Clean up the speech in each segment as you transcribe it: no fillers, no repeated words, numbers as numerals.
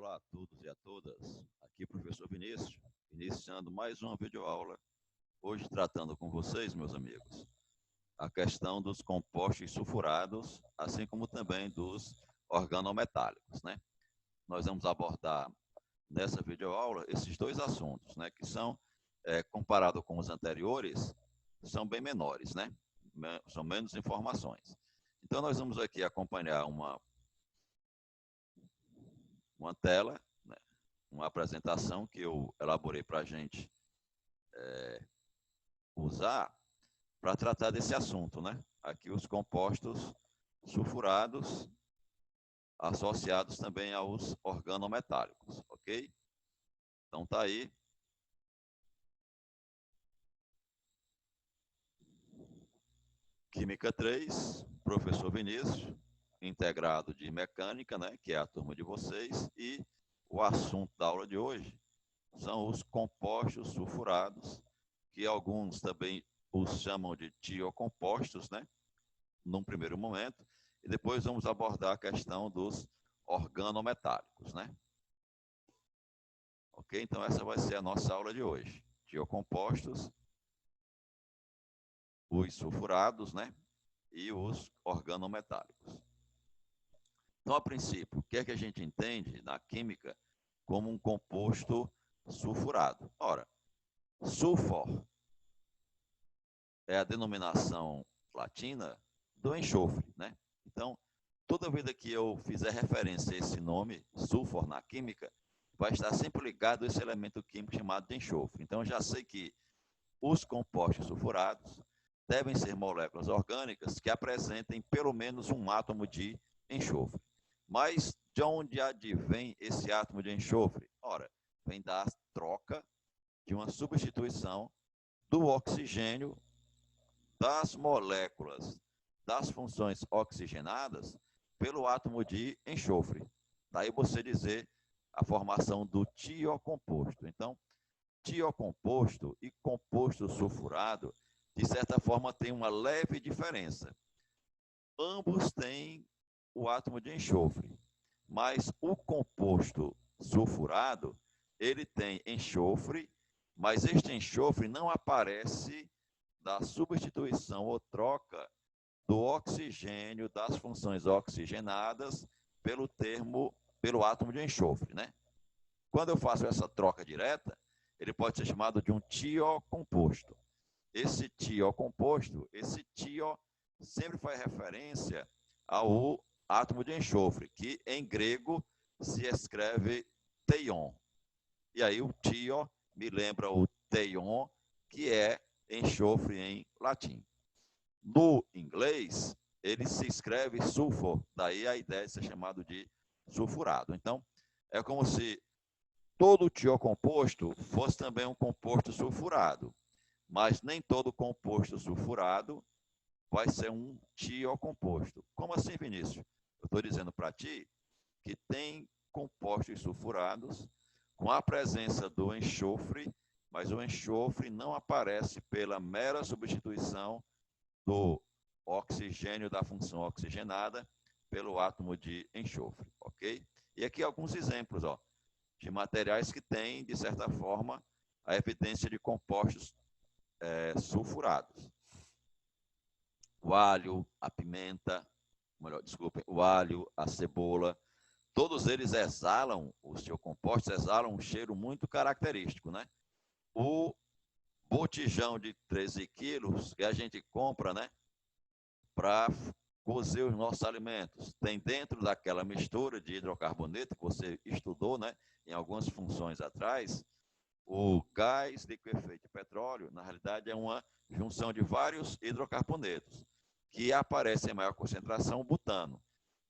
Olá a todos e a todas, aqui professor Vinícius, iniciando mais uma videoaula, hoje tratando com vocês, meus amigos, a questão dos compostos sulfurados, assim como também dos organometálicos, né? Nós vamos abordar nessa videoaula esses dois assuntos, né, que são, comparado com os anteriores, são bem menores, né? São menos informações. Então, nós vamos aqui acompanhar uma tela, né, uma apresentação que eu elaborei para a gente usar para tratar desse assunto, né? Aqui os compostos sulfurados associados também aos organometálicos, ok? Então tá aí. Química 3, professor Vinícius, integrado de mecânica, né, que é a turma de vocês, e o assunto da aula de hoje são os compostos sulfurados, que alguns também os chamam de tiocompostos, né, num primeiro momento, e depois vamos abordar a questão dos organometálicos, né? Ok? Então essa vai ser a nossa aula de hoje. Tiocompostos, os sulfurados, né, e os organometálicos. Então, a princípio, o que é que a gente entende na química como um composto sulfurado? Ora, sulfur é a denominação latina do enxofre, né? Então, toda vida que eu fizer referência a esse nome, sulfur, na química, vai estar sempre ligado a esse elemento químico chamado de enxofre. Então, eu já sei que os compostos sulfurados devem ser moléculas orgânicas que apresentem pelo menos um átomo de enxofre. Mas de onde advém esse átomo de enxofre? Ora, vem da troca de uma substituição do oxigênio das moléculas das funções oxigenadas pelo átomo de enxofre. Daí você dizer a formação do tiocomposto. Então, tiocomposto e composto sulfurado, de certa forma, tem uma leve diferença. Ambos têm o átomo de enxofre, mas o composto sulfurado, ele tem enxofre, mas este enxofre não aparece da substituição ou troca do oxigênio das funções oxigenadas pelo átomo de enxofre, né? Quando eu faço essa troca direta, ele pode ser chamado de um tiocomposto. Esse tiocomposto, esse tio sempre faz referência ao átomo de enxofre, que em grego se escreve teion. E aí o tio me lembra o teion, que é enxofre em latim. No inglês, ele se escreve sulfur, daí a ideia de ser chamado de sulfurado. Então, é como se todo tiocomposto fosse também um composto sulfurado, mas nem todo composto sulfurado vai ser um tiocomposto. Como assim, Vinícius? Eu estou dizendo para ti que tem compostos sulfurados com a presença do enxofre, mas o enxofre não aparece pela mera substituição do oxigênio da função oxigenada pelo átomo de enxofre, ok? E aqui alguns exemplos, ó, de materiais que têm, de certa forma, a evidência de compostos sulfurados. O alho, a pimenta, o alho, a cebola, todos eles exalam, os tiocompostos exalam um cheiro muito característico, né? O botijão de 13 quilos que a gente compra, né, para cozer os nossos alimentos, tem dentro daquela mistura de hidrocarboneto que você estudou, né, em algumas funções atrás, o gás liquefeito de petróleo, na realidade, é uma junção de vários hidrocarbonetos, que aparece em maior concentração o butano.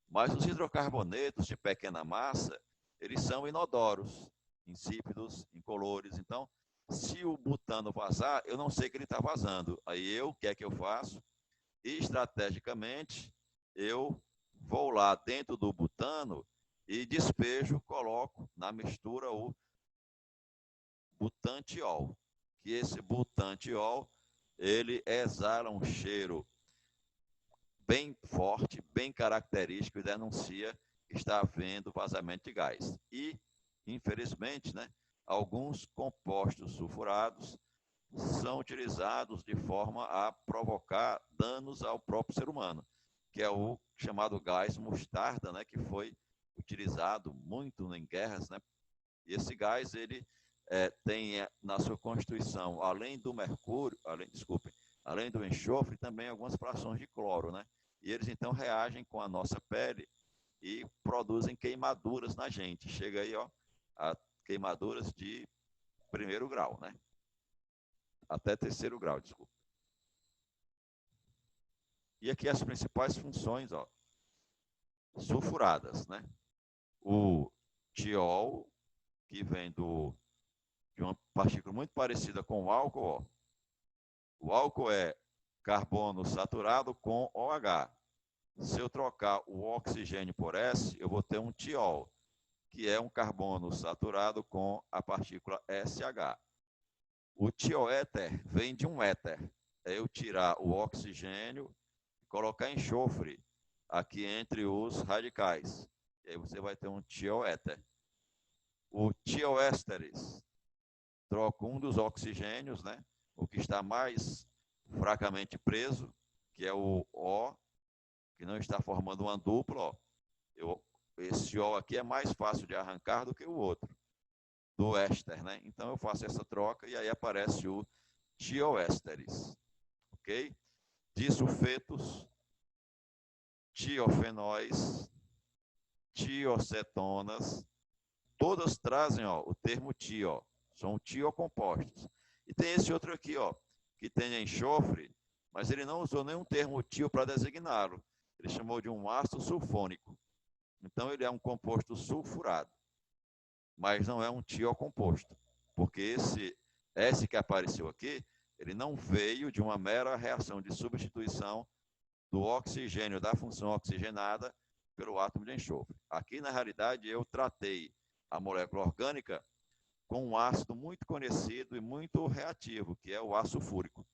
Mas os hidrocarbonetos de pequena massa, eles são inodoros, insípidos, incolores. Então, se o butano vazar, eu não sei que ele está vazando. Aí o que é que eu faço? Estrategicamente, eu vou lá dentro do butano e despejo, coloco na mistura o butantiol, que esse butantiol, ele exala um cheiro bem forte, bem característico e denuncia está havendo vazamento de gás. E, infelizmente, né, alguns compostos sulfurados são utilizados de forma a provocar danos ao próprio ser humano, que é o chamado gás mostarda, né, que foi utilizado muito em guerras, né? E esse gás, ele tem na sua constituição, além do mercúrio, além do enxofre, também algumas frações de cloro, né? E eles então reagem com a nossa pele e produzem queimaduras na gente. Chega aí, ó, a queimaduras de 1º grau, né? Até 3º grau, desculpa. E aqui as principais funções, ó, sulfuradas, né? O tiol, que vem de uma partícula muito parecida com o álcool, ó. O álcool é carbono saturado com OH. Se eu trocar o oxigênio por S, eu vou ter um tiol, que é um carbono saturado com a partícula SH. O tioéter vem de um éter. É eu tirar o oxigênio e colocar enxofre aqui entre os radicais. E aí você vai ter um tioéter. O tioésteres troca um dos oxigênios, né? O que está mais fracamente preso, que é o O, que não está formando uma dupla. Ó. Esse O aqui é mais fácil de arrancar do que o outro, do éster, né? Então eu faço essa troca e aí aparece o tioésteres, ok? Disulfetos, tiofenóis, tiocetonas, todas trazem, ó, o termo tio, são tiocompostos. E tem esse outro aqui, ó, que tem enxofre, mas ele não usou nenhum termo tio para designá-lo. Ele chamou de um ácido sulfônico. Então ele é um composto sulfurado, mas não é um tiocomposto, porque esse que apareceu aqui, ele não veio de uma mera reação de substituição do oxigênio, da função oxigenada, pelo átomo de enxofre. Aqui, na realidade, eu tratei a molécula orgânica com um ácido muito conhecido e muito reativo, que é o ácido fúrico.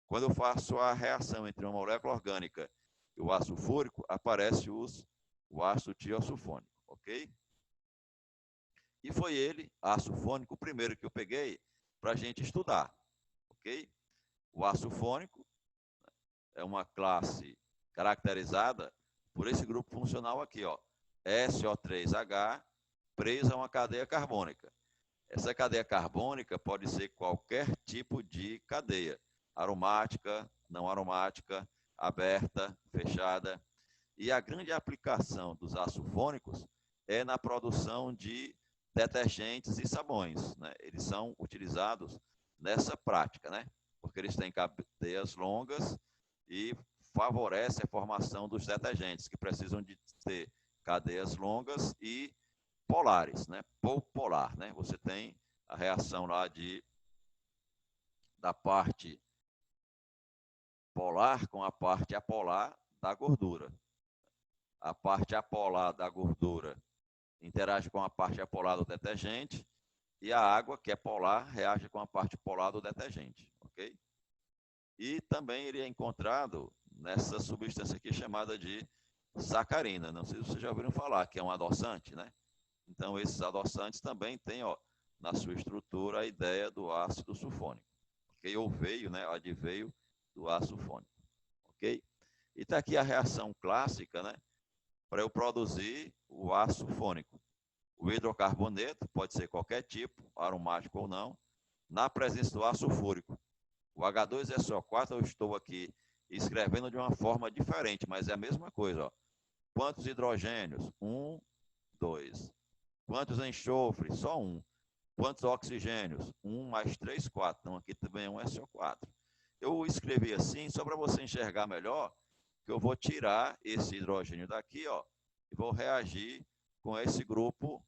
Quando eu faço a reação entre uma molécula orgânica e o ácido fúrico, aparece o ácido tiosulfônico, ok? E foi ele, ácido fônico, o primeiro que eu peguei para a gente estudar, ok? O ácido fônico é uma classe caracterizada por esse grupo funcional aqui, ó, SO3H, preso a uma cadeia carbônica. Essa cadeia carbônica pode ser qualquer tipo de cadeia, aromática, não aromática, aberta, fechada. E a grande aplicação dos ácidos fônicos é na produção de detergentes e sabões, né? Eles são utilizados nessa prática, né? Porque eles têm cadeias longas e favorecem a formação dos detergentes, que precisam de ter cadeias longas e polares, né? Pouco polar, né? Você tem a reação lá da parte polar com a parte apolar da gordura. A parte apolar da gordura interage com a parte apolar do detergente e a água, que é polar, reage com a parte polar do detergente, ok? E também ele é encontrado nessa substância aqui chamada de sacarina. Não sei se vocês já ouviram falar, que é um adoçante, né? Então, esses adoçantes também têm, ó, na sua estrutura a ideia do ácido sulfônico, ok? Ou veio, né? Adveio do ácido sulfônico, ok? E está aqui a reação clássica, né? Para eu produzir o ácido sulfônico. O hidrocarboneto pode ser qualquer tipo, aromático ou não, na presença do ácido sulfúrico. O H2SO4 eu estou aqui escrevendo de uma forma diferente, mas é a mesma coisa, ó. Quantos hidrogênios? 1, 2. Quantos enxofres? Só 1. Quantos oxigênios? 1 mais 3, 4. Então aqui também é um SO4. Eu escrevi assim só para você enxergar melhor, que eu vou tirar esse hidrogênio daqui, ó, e vou reagir com esse grupo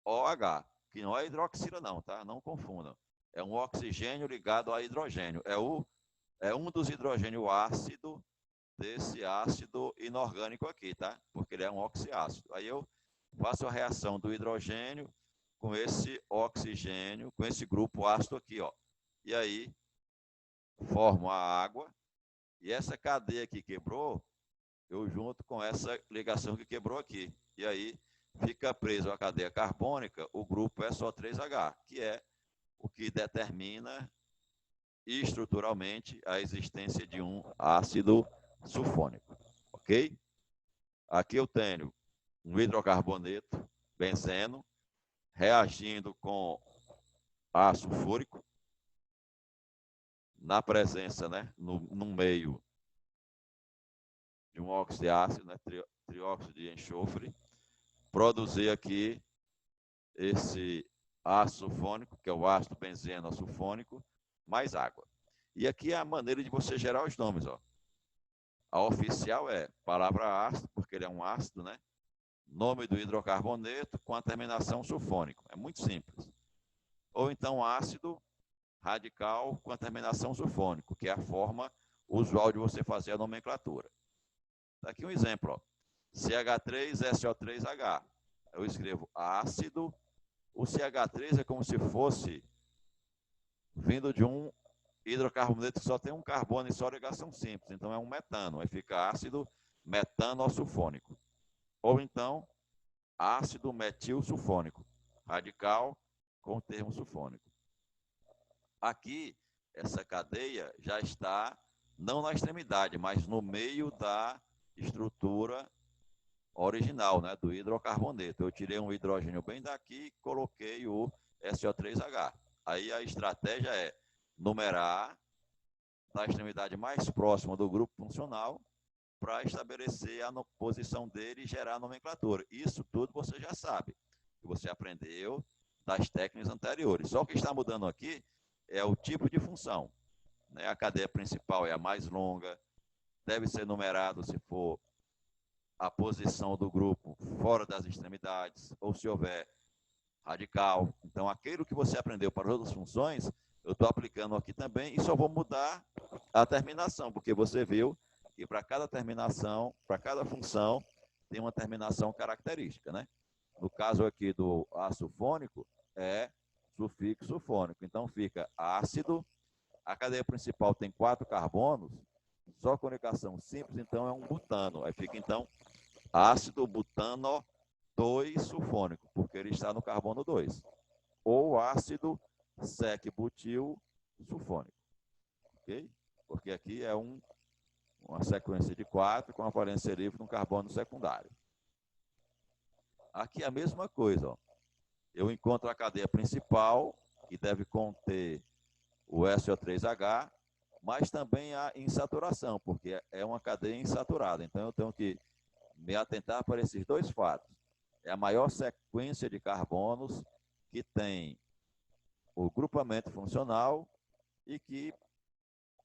OH, que não é hidroxila não, tá? Não confundam. É um oxigênio ligado a hidrogênio. É um dos hidrogênios ácido desse ácido inorgânico aqui, tá? Porque ele é um oxiácido. Aí eu faço a reação do hidrogênio com esse oxigênio, com esse grupo ácido aqui, ó. E aí formo a água. E essa cadeia que quebrou eu junto com essa ligação que quebrou aqui. E aí fica preso à cadeia carbônica o grupo SO3H, que é o que determina estruturalmente a existência de um ácido sulfônico. Ok? Aqui eu tenho um hidrocarboneto, benzeno, reagindo com ácido sulfúrico, na presença, né, no meio de um óxido de ácido, né, trióxido de enxofre, produzir aqui esse ácido sulfônico, que é o ácido benzeno sulfônico, mais água. E aqui é a maneira de você gerar os nomes. Ó. A oficial é palavra ácido, porque ele é um ácido, né? Nome do hidrocarboneto com a terminação sulfônico. É muito simples. Ou então ácido radical com a terminação sulfônico, que é a forma usual de você fazer a nomenclatura. Tá aqui um exemplo. Ó. CH3SO3H. Eu escrevo ácido. O CH3 é como se fosse vindo de um hidrocarboneto que só tem um carbono e só ligação simples. Então é um metano. Aí fica ácido metanosulfônico. Ou então ácido metil sulfônico. Radical com o termo sulfônico. Aqui, essa cadeia já está, não na extremidade, mas no meio da estrutura original, né, do hidrocarboneto. Eu tirei um hidrogênio bem daqui e coloquei o SO3H. Aí a estratégia é numerar da extremidade mais próxima do grupo funcional para estabelecer a posição dele e gerar a nomenclatura. Isso tudo você já sabe, que você aprendeu das técnicas anteriores. Só o que está mudando aqui é o tipo de função. Né? A cadeia principal é a mais longa, deve ser numerado se for a posição do grupo fora das extremidades, ou se houver radical. Então, aquilo que você aprendeu para outras funções, eu estou aplicando aqui também e só vou mudar a terminação, porque você viu que para cada terminação, para cada função, tem uma terminação característica, né? No caso aqui do ácido sulfônico, é sufixo sulfônico. Então, fica ácido. A cadeia principal tem 4 carbonos, só com ligação simples, então é um butano. Aí fica, então, ácido butano 2 sulfônico, porque ele está no carbono 2. Ou ácido sec-butil sulfônico. Ok? Porque aqui é uma sequência de 4 com a valência livre no carbono secundário. Aqui é a mesma coisa. Ó. Eu encontro a cadeia principal, que deve conter o SO3H, mas também a insaturação, porque é uma cadeia insaturada. Então, eu tenho que me atentar para esses dois fatos. É a maior sequência de carbonos que tem o grupamento funcional e que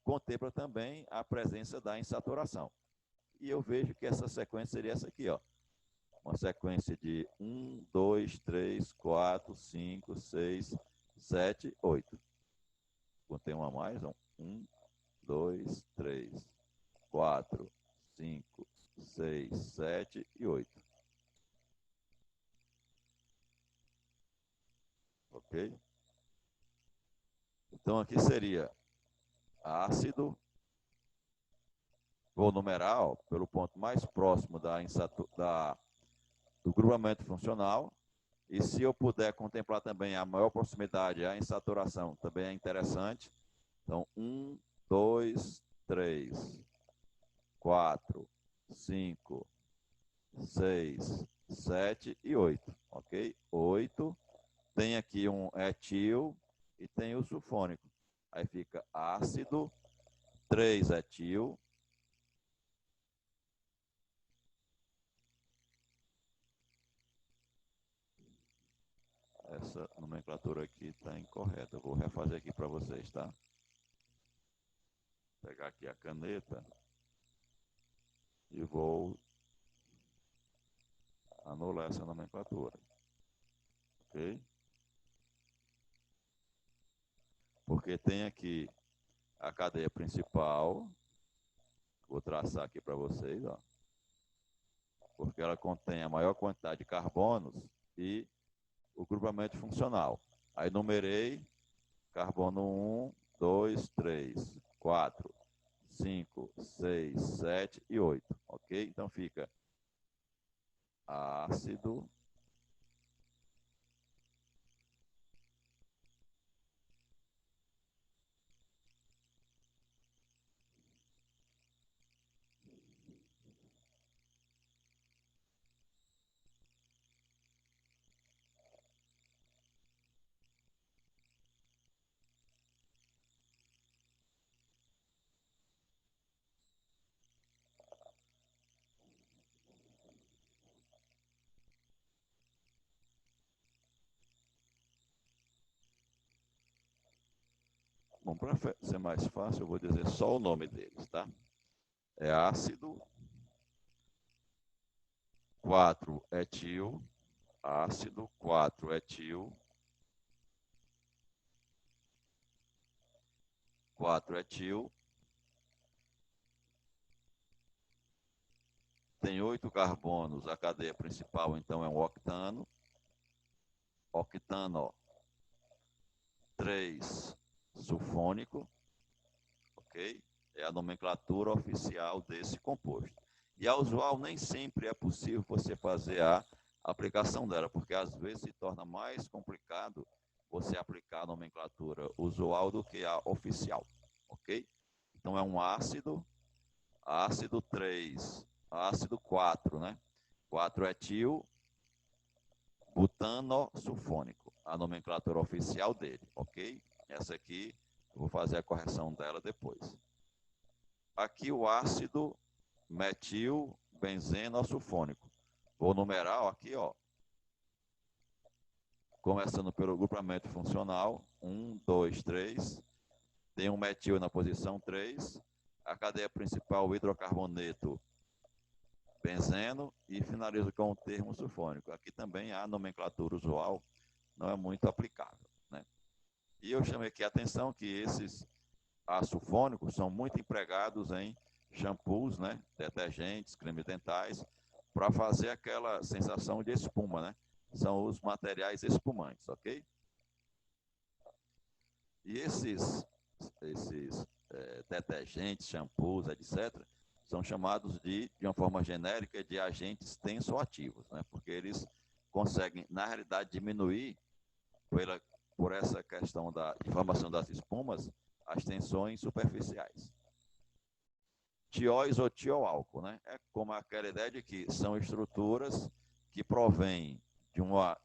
contempla também a presença da insaturação. E eu vejo que essa sequência seria essa aqui, ó. Uma sequência de 1, 2, 3, 4, 5, 6, 7, 8. Contei uma a mais, ó. 1, 2, 3, 4, 5, 6, 7 e 8. Ok? Então aqui seria ácido, vou numerar ó, pelo ponto mais próximo do grupamento funcional, e se eu puder contemplar também a maior proximidade à insaturação, também é interessante. Então, 1, 2, 3, 4, 5, 6, 7 e 8, ok? 8, tem aqui um etil e tem o sulfônico. Aí fica ácido, 3 etil, essa nomenclatura aqui está incorreta. Eu vou refazer aqui para vocês, tá? Vou pegar aqui a caneta e vou anular essa nomenclatura. Ok? Porque tem aqui a cadeia principal, vou traçar aqui para vocês, ó, porque ela contém a maior quantidade de carbonos e o grupamento funcional. Aí numerei carbono 1, 2, 3, 4, 5, 6, 7 e 8. Ok? Então fica ácido Bom, para ser mais fácil, eu vou dizer só o nome deles, tá? É ácido 4-etil, ácido 4-etil, 4-etil, tem 8 carbonos, a cadeia principal então é um octano, octano 3 sulfônico, ok? É a nomenclatura oficial desse composto. E a usual nem sempre é possível você fazer a aplicação dela, porque às vezes se torna mais complicado você aplicar a nomenclatura usual do que a oficial, ok? Então é um ácido, ácido 3, ácido 4, né? 4-etil, butano sulfônico, a nomenclatura oficial dele, ok? Essa aqui, eu vou fazer a correção dela depois. Aqui o ácido metil benzeno sulfônico. Vou numerar ó, aqui, ó. Começando pelo grupamento funcional, 1, 2, 3. Tem um metil na posição 3. A cadeia principal, o hidrocarboneto benzeno. E finalizo com o termo sulfônico. Aqui também a nomenclatura usual não é muito aplicável, né? E eu chamei aqui a atenção que esses sulfônicos são muito empregados em shampoos, né, detergentes, cremes dentais, para fazer aquela sensação de espuma, né? São os materiais espumantes, ok? E esses detergentes, shampoos, etc., são chamados de uma forma genérica, de agentes tensoativos, né? Porque eles conseguem, na realidade, diminuir por essa questão da formação das espumas, as tensões superficiais. Tióis ou tioálcool, né? É como aquela ideia de que são estruturas que provêm de uma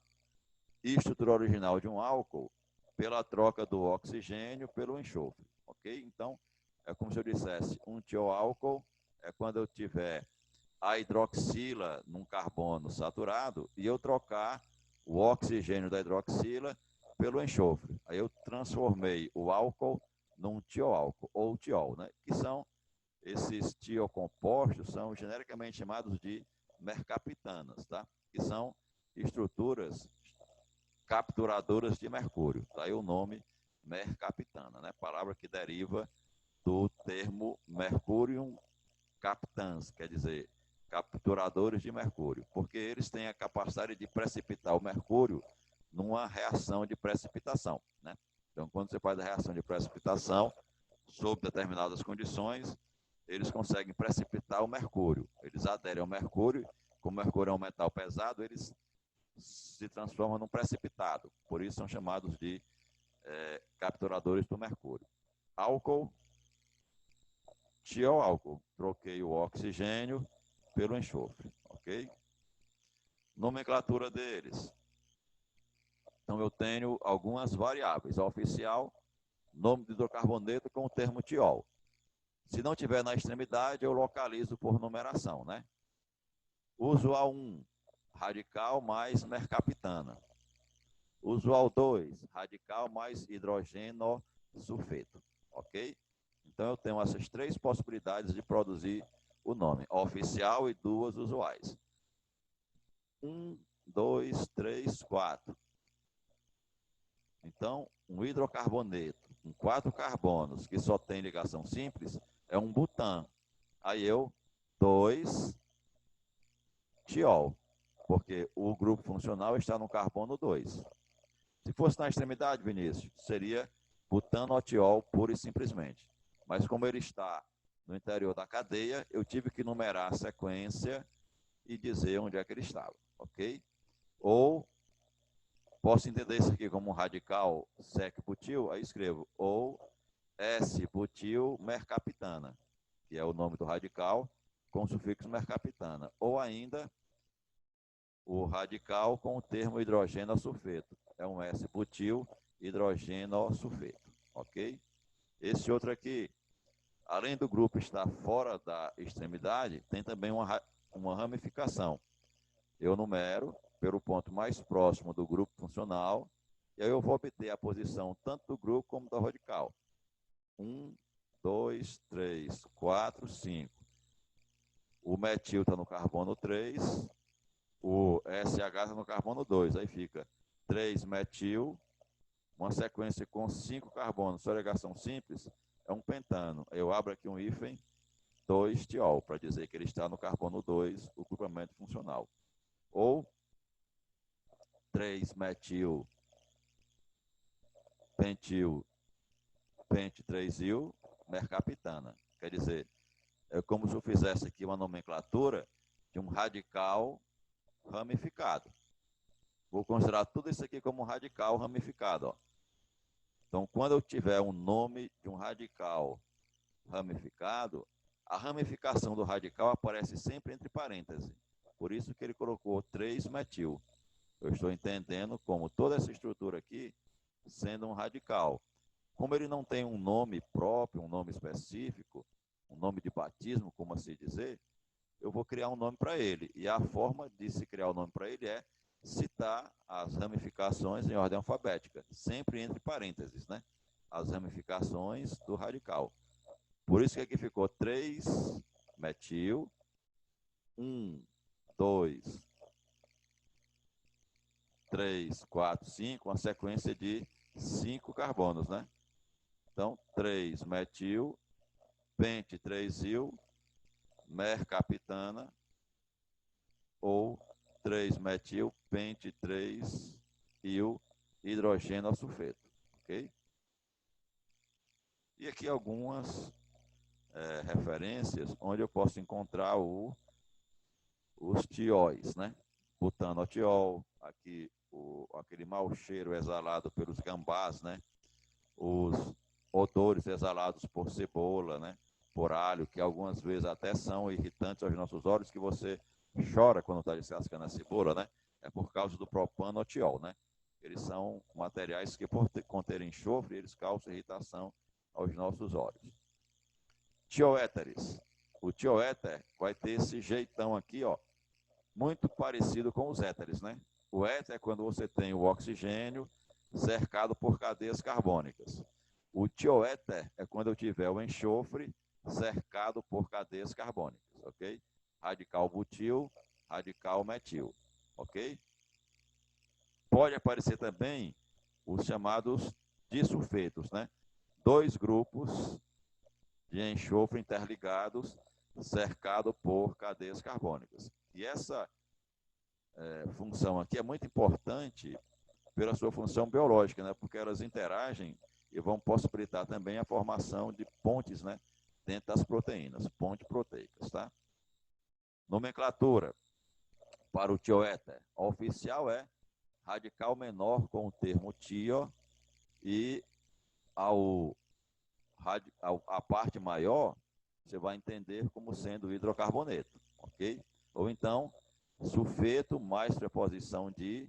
estrutura original de um álcool pela troca do oxigênio pelo enxofre, ok? Então, é como se eu dissesse, um tioálcool é quando eu tiver a hidroxila num carbono saturado e eu trocar o oxigênio da hidroxila pelo enxofre. Aí eu transformei o álcool num tioálcool, ou tiol, né? Que são esses tiocompostos, são genericamente chamados de mercaptanas, tá? Que são estruturas capturadoras de mercúrio. Daí o nome mercaptana, né? Palavra que deriva do termo mercurium captans, quer dizer, capturadores de mercúrio, porque eles têm a capacidade de precipitar o mercúrio numa reação de precipitação, né? Então, quando você faz a reação de precipitação, sob determinadas condições, eles conseguem precipitar o mercúrio. Eles aderem ao mercúrio, como o mercúrio é um metal pesado, eles se transformam num precipitado. Por isso são chamados de capturadores do mercúrio. Álcool, tioálcool. Troquei o oxigênio pelo enxofre, ok? Nomenclatura deles. Então eu tenho algumas variáveis. A oficial, nome do hidrocarboneto com o termo tiol. Se não tiver na extremidade, eu localizo por numeração, né? Usual 1, radical mais mercaptana. Usual 2, radical mais hidrogeno sulfeto, ok? Então eu tenho essas três possibilidades de produzir o nome, oficial e duas usuais. 1, 2, 3, 4. Então, um hidrocarboneto com 4 carbonos que só tem ligação simples é um butan. Aí eu, 2 tiol, porque o grupo funcional está no carbono 2. Se fosse na extremidade, Vinícius, seria butanotiol pura e simplesmente. Mas como ele está no interior da cadeia, eu tive que numerar a sequência e dizer onde é que ele estava, ok? Ou posso entender isso aqui como um radical sec-butil, aí escrevo ou S-butil mercaptana, que é o nome do radical, com o sufixo mercaptana, ou ainda o radical com o termo hidrogenosulfeto, é um S-butil hidrogenosulfeto, ok? Esse outro aqui, além do grupo estar fora da extremidade, tem também uma ramificação. Eu numero pelo ponto mais próximo do grupo funcional, e aí eu vou obter a posição tanto do grupo como do radical. 1, 2, 3, 4, 5. O metil está no carbono 3, o SH está no carbono 2. Aí fica 3 metil, uma sequência com 5 carbonos, sua ligação simples, é um pentano. Eu abro aqui um hífen 2 tiol, para dizer que ele está no carbono 2, o grupamento funcional. Ou 3 metil, pentil, pente 3-il, mercaptana. Quer dizer, é como se eu fizesse aqui uma nomenclatura de um radical ramificado. Vou considerar tudo isso aqui como um radical ramificado. Ó. Então, quando eu tiver um nome de um radical ramificado, a ramificação do radical aparece sempre entre parênteses. Por isso que ele colocou 3-metil. Eu estou entendendo como toda essa estrutura aqui sendo um radical. Como ele não tem um nome próprio, um nome específico, um nome de batismo, como assim dizer, eu vou criar um nome para ele. E a forma de se criar o nome para ele é citar as ramificações em ordem alfabética, sempre entre parênteses, né? As ramificações do radical. Por isso que aqui ficou 3-metil, 1, 2, 3, 4, 5, uma sequência de 5 carbonos, né? Então, 3-metil, pente 3-il, mercaptana, ou 3-metil, pente 3-il, hidrogenosulfeto, ok? E aqui algumas referências onde eu posso encontrar os tióis, né? Butanotiol, aqui aquele mau cheiro exalado pelos gambás, né? Os odores exalados por cebola, né? Por alho, que algumas vezes até são irritantes aos nossos olhos, que você chora quando está descascando a cebola, né? É por causa do propanotiol, né? Eles são materiais que, por conterem enxofre, eles causam irritação aos nossos olhos. Tioéteres. O tioéter vai ter esse jeitão aqui, ó, muito parecido com os éteres, né? O éter é quando você tem o oxigênio cercado por cadeias carbônicas. O tioéter é quando eu tiver o enxofre cercado por cadeias carbônicas, ok? Radical butil, radical metil, ok? Pode aparecer também os chamados disulfetos, né? 2 grupos de enxofre interligados, cercado por cadeias carbônicas. E essa função aqui é muito importante pela sua função biológica, né? Porque elas interagem e vão possibilitar também a formação de pontes, né? Dentro das proteínas, pontes proteicas, tá? Nomenclatura para o tioéter. A oficial é radical menor com o termo tio e a parte maior você vai entender como sendo hidrocarboneto, ok? Ou então, sulfeto mais preposição de,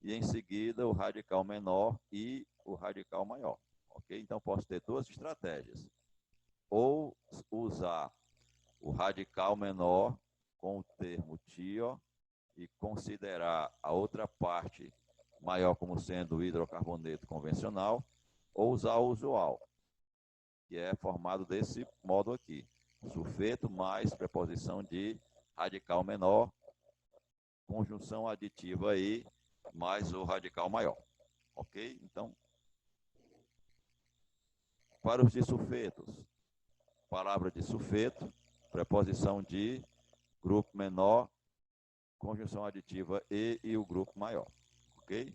e em seguida o radical menor e o radical maior, ok? Então, posso ter 2 estratégias. Ou usar o radical menor com o termo tio e considerar a outra parte maior como sendo o hidrocarboneto convencional, ou usar o usual, que é formado desse modo aqui. Sulfeto mais preposição de radical menor, conjunção aditiva aí, mais o radical maior. Ok? Então, para os disulfetos, palavra de sulfeto, preposição de, grupo menor, conjunção aditiva e o grupo maior. Ok?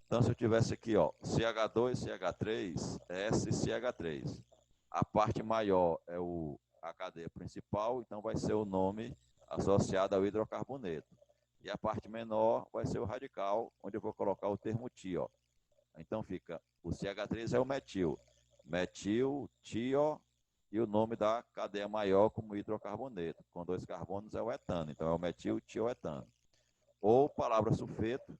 Então, se eu tivesse aqui, ó, CH2, CH3, SCH3. a parte maior é a cadeia principal, então vai ser o nome associado ao hidrocarboneto. E a parte menor vai ser o radical, onde eu vou colocar o termo tio. Então fica, o CH3 é o metil. Metil, tio, e o nome da cadeia maior como hidrocarboneto. Com 2 carbonos é o etano, então é o metil, tioetano. Ou palavra sulfeto,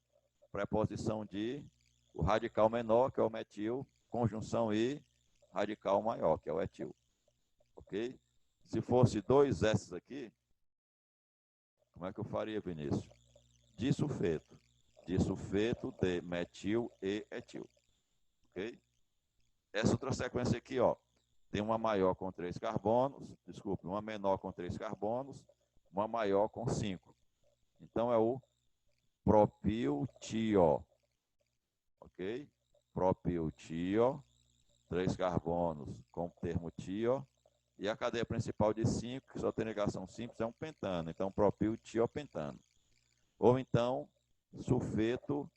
preposição de, o radical menor, que é o metil, conjunção e, radical maior, que é o etil. Ok? Se fosse 2 S aqui, como é que eu faria, Vinícius? Disulfeto. Disulfeto de metil e etil. Ok? Essa outra sequência aqui, ó, tem uma maior com 3 carbonos, desculpe, uma menor com 3 carbonos, uma maior com 5. Então é o propiltio. Ok? Propiltio, 3 carbonos com o termo tio, e a cadeia principal de 5, que só tem ligação simples, é um pentano. Então, propiltiopentano. Ou então, sulfeto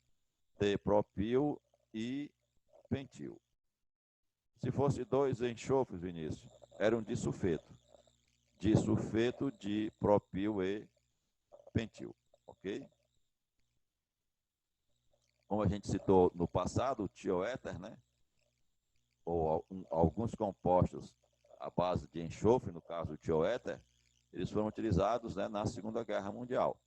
de propil e pentil. Se fosse 2 enxofres, Vinícius, era um disulfeto. Disulfeto de propil e pentil. Ok? Como a gente citou no passado, o tioéter, né? Ou alguns compostos à base de enxofre, no caso o tioéter, eles foram utilizados, né, na Segunda Guerra Mundial.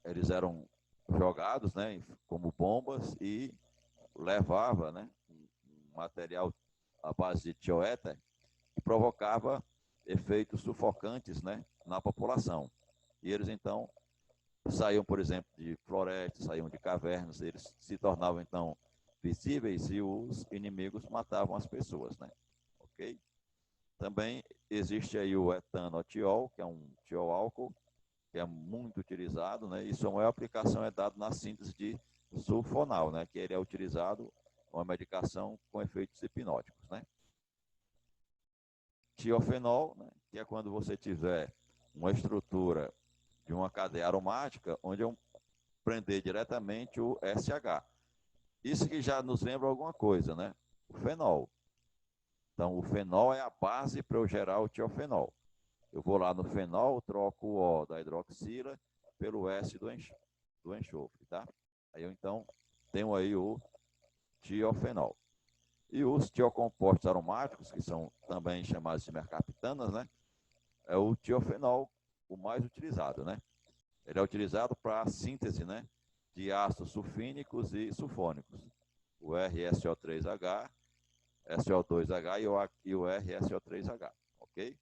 Eles eram jogados, né, como bombas e levava, né, um material à base de tioéter que provocava efeitos sufocantes, né, na população. E eles então saíam, por exemplo, de florestas, saíam de cavernas, eles se tornavam então visíveis e os inimigos matavam as pessoas, né? Ok? Também existe aí o etanotiol, que é um tioálcool, que é muito utilizado, né? E sua maior aplicação é dada na síntese de sulfonal, né? Que ele é utilizado uma medicação com efeitos hipnóticos, né? Tiofenol, né? Que é quando você tiver uma estrutura de uma cadeia aromática, onde eu prender diretamente o SH. Isso que já nos lembra alguma coisa, né? O fenol. Então, o fenol é a base para eu gerar o tiofenol. Eu vou lá no fenol, troco o O da hidroxila pelo S do enxofre, tá? Aí eu, então, tenho aí o tiofenol. E os tiocompostos aromáticos, que são também chamados de mercaptanas, né? É o tiofenol o mais utilizado, né? Ele é utilizado para a síntese, né, de ácidos sulfínicos e sulfônicos. O RSO3H, SO2H e o RSO3H, ok?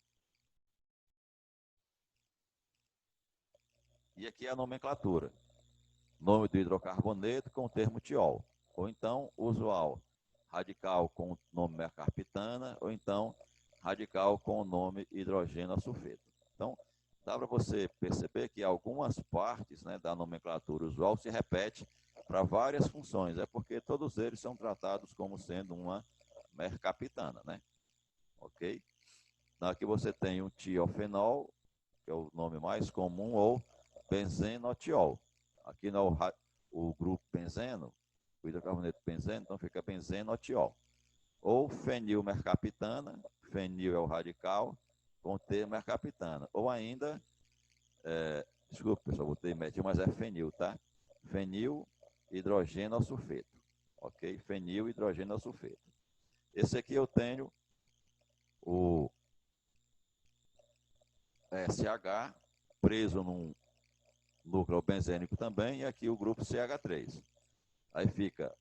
E aqui é a nomenclatura. Nome do hidrocarboneto com o termo tiol. Ou então, usual, radical com o nome mercaptana, ou então, radical com o nome hidrogênio sulfeto. Então, dá para você perceber que algumas partes, né, da nomenclatura usual se repete para várias funções. É porque todos eles são tratados como sendo uma mercaptana, né? Ok? Então, aqui você tem um tiofenol, que é o nome mais comum, ou benzenotiol. Aqui no o grupo benzeno, o hidrocarboneto benzeno, então fica benzenotiol. Ou fenilmercaptana, fenil é o radical, com T mercaptana. Ou ainda, desculpa, pessoal, botei metil, mas é fenil, tá? Fenil hidrogênio sulfeto. Ok? Fenil hidrogênio sulfeto. Esse aqui eu tenho o SH preso num núcleo benzênico também, e aqui o grupo CH3. Aí fica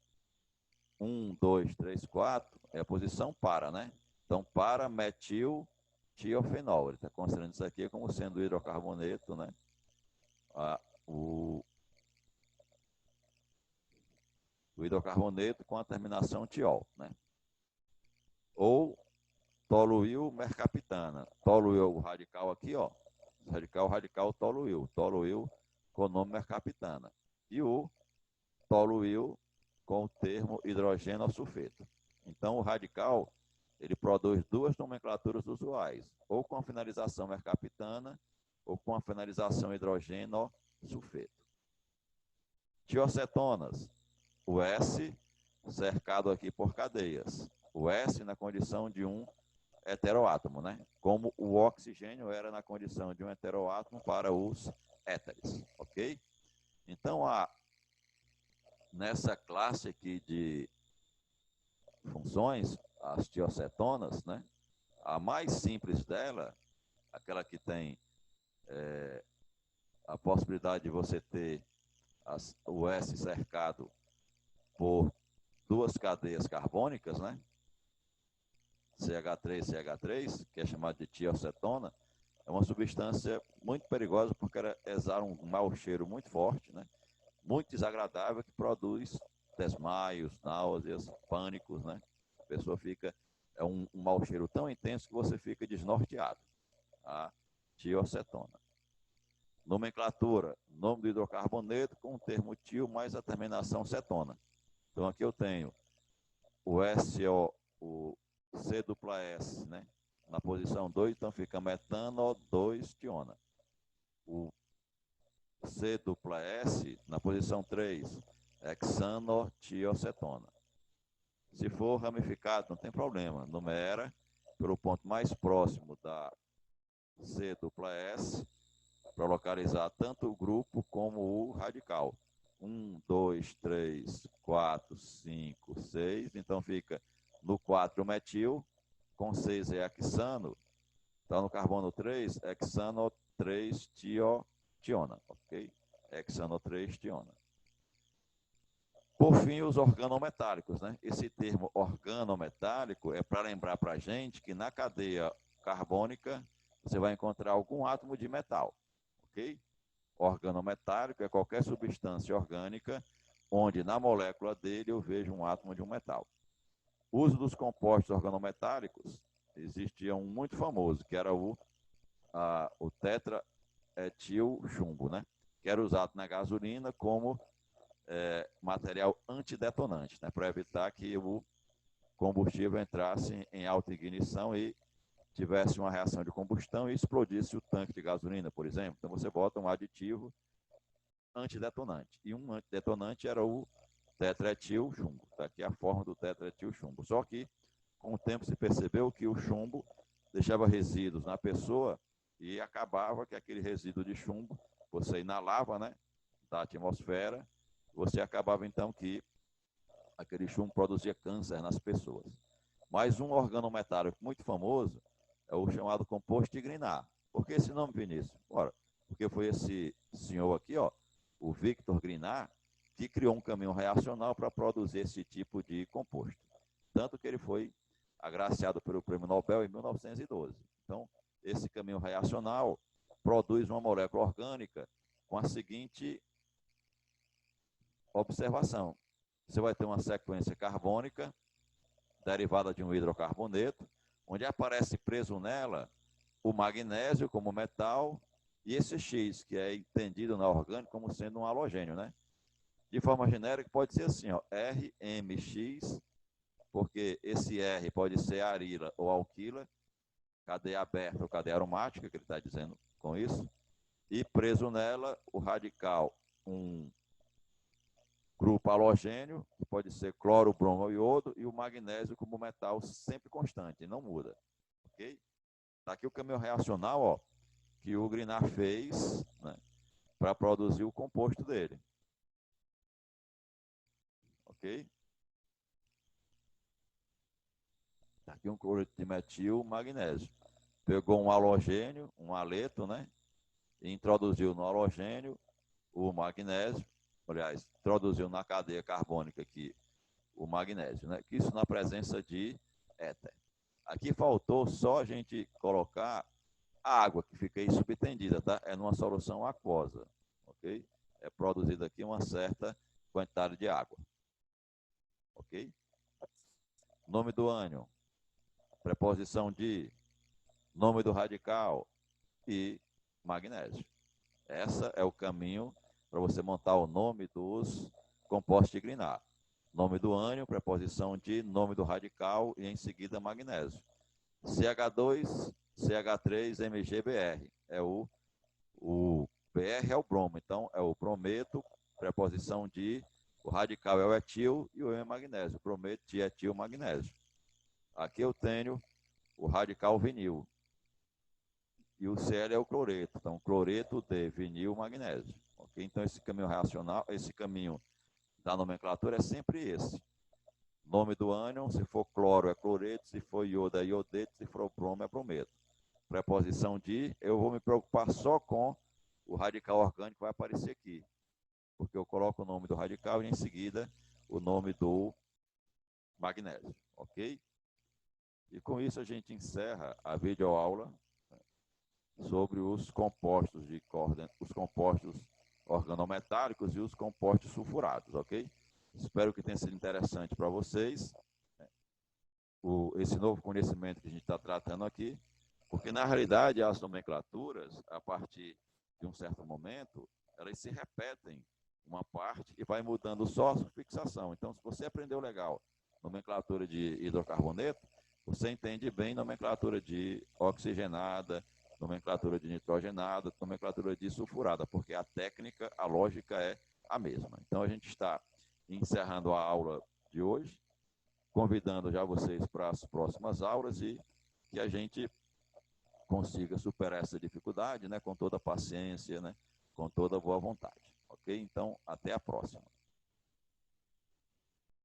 1, 2, 3, 4, é a posição para, né? Então, para metil tiofenol. Ele está considerando isso aqui como sendo hidrocarboneto, né? O hidrocarboneto com a terminação tiol, né? Ou toluil mercaptana. Toluil, o radical aqui, ó. Radical toluil. Toluil com o nome mercaptana. E o toluil com o termo hidrogênio sulfeto. Então, o radical, ele produz duas nomenclaturas usuais, ou com a finalização mercaptana, ou com a finalização hidrogênio sulfeto. Tiocetonas, o S cercado aqui por cadeias. O S na condição de um heteroátomo, né? Como o oxigênio era na condição de um heteroátomo para os éteres, ok? Então, nessa classe aqui de funções, as tiocetonas, né? A mais simples dela, aquela que tem a possibilidade de você ter o S cercado por duas cadeias carbônicas, né? CH3 e CH3, que é chamada de tiocetona, é uma substância muito perigosa porque ela exala um mau cheiro muito forte, né? Muito desagradável, que produz desmaios, náuseas, pânicos, né? A pessoa fica, é um mau cheiro tão intenso que você fica desnorteado. A tiocetona. Nomenclatura, nome do hidrocarboneto com o termo tio mais a terminação cetona. Então aqui eu tenho o SO, o C dupla S, né? Na posição 2, então fica metano 2-tiona. O C dupla S, na posição 3, hexanotiocetona. Se for ramificado, não tem problema. Numera pelo ponto mais próximo da C dupla S, para localizar tanto o grupo como o radical. 1, 2, 3, 4, 5, 6. Então fica no 4 metil, com 6 é hexano. Então no carbono 3, hexano 3 tiona, ok? Hexano 3 tiona. Por fim, os organometálicos, né? Esse termo organometálico é para lembrar para a gente que na cadeia carbônica você vai encontrar algum átomo de metal, ok? Organometálico é qualquer substância orgânica onde na molécula dele eu vejo um átomo de um metal. O uso dos compostos organometálicos, existia um muito famoso, que era o tetraetil chumbo, né? Que era usado na gasolina como material antidetonante, né? Para evitar que o combustível entrasse em alta ignição e tivesse uma reação de combustão e explodisse o tanque de gasolina, por exemplo. Então você bota um aditivo antidetonante. E um antidetonante era o tetraetil chumbo. Está aqui a forma do tetraetil chumbo. Só que, com o tempo, se percebeu que o chumbo deixava resíduos na pessoa e acabava que aquele resíduo de chumbo, você inalava, né, da atmosfera, você acabava, então, que aquele chumbo produzia câncer nas pessoas. Mas um organometálico muito famoso é o chamado composto de Grignard. Por que esse nome, Vinícius? Ora, porque foi esse senhor aqui, ó, o Victor Grignard, que criou um caminho reacional para produzir esse tipo de composto. Tanto que ele foi agraciado pelo Prêmio Nobel em 1912. Então, esse caminho reacional produz uma molécula orgânica com a seguinte observação. Você vai ter uma sequência carbônica derivada de um hidrocarboneto, onde aparece preso nela o magnésio como metal e esse X, que é entendido na orgânica como sendo um halogênio, né? De forma genérica, pode ser assim, ó, RMX, porque esse R pode ser arila ou alquila, cadeia aberta ou cadeia aromática, que ele está dizendo com isso, e preso nela o radical, um grupo halogênio, que pode ser cloro, bromo ou iodo, e o magnésio como metal sempre constante, não muda. Ok? Está aqui o caminho reacional, ó, que o Grignard fez, né, para produzir o composto dele. Ok? Está aqui um cloreto de metil, magnésio. Pegou um halogênio, um haleto, né, e introduziu no halogênio o magnésio, aliás, introduziu na cadeia carbônica aqui o magnésio, né? Isso na presença de éter. Aqui faltou só a gente colocar a água, que fica aí subtendida, tá? É numa solução aquosa, ok? É produzida aqui uma certa quantidade de água, ok? Nome do ânion, preposição de, nome do radical e magnésio. Esse é o caminho para você montar o nome dos compostos de Grignard. Nome do ânion, preposição de, nome do radical e em seguida magnésio. CH2, CH3, MgBr. O BR é o bromo, então é o brometo, preposição de, O radical é o etil e o é magnésio. Brometo, dietil, magnésio. Aqui eu tenho o radical vinil. E o Cl é o cloreto. Então, cloreto de vinil, magnésio. Okay? Então, esse caminho reacional, esse caminho da nomenclatura é sempre esse. Nome do ânion, se for cloro é cloreto, se for iodo é iodeto, se for bromo é brometo. Preposição de, eu vou me preocupar só com o radical orgânico que vai aparecer aqui. Porque eu coloco o nome do radical e em seguida o nome do magnésio. Ok? E com isso a gente encerra a videoaula sobre os compostos os compostos organometálicos e os compostos sulfurados, ok? Espero que tenha sido interessante para vocês esse novo conhecimento que a gente está tratando aqui, porque na realidade as nomenclaturas, a partir de um certo momento, elas se repetem uma parte e vai mudando só a fixação. Então, se você aprendeu legal nomenclatura de hidrocarboneto, você entende bem nomenclatura de oxigenada, nomenclatura de nitrogenada, nomenclatura de sulfurada, porque a técnica, a lógica é a mesma. Então, a gente está encerrando a aula de hoje, convidando já vocês para as próximas aulas e que a gente consiga superar essa dificuldade, né, com toda a paciência, né, com toda a boa vontade. Ok? Então, até a próxima.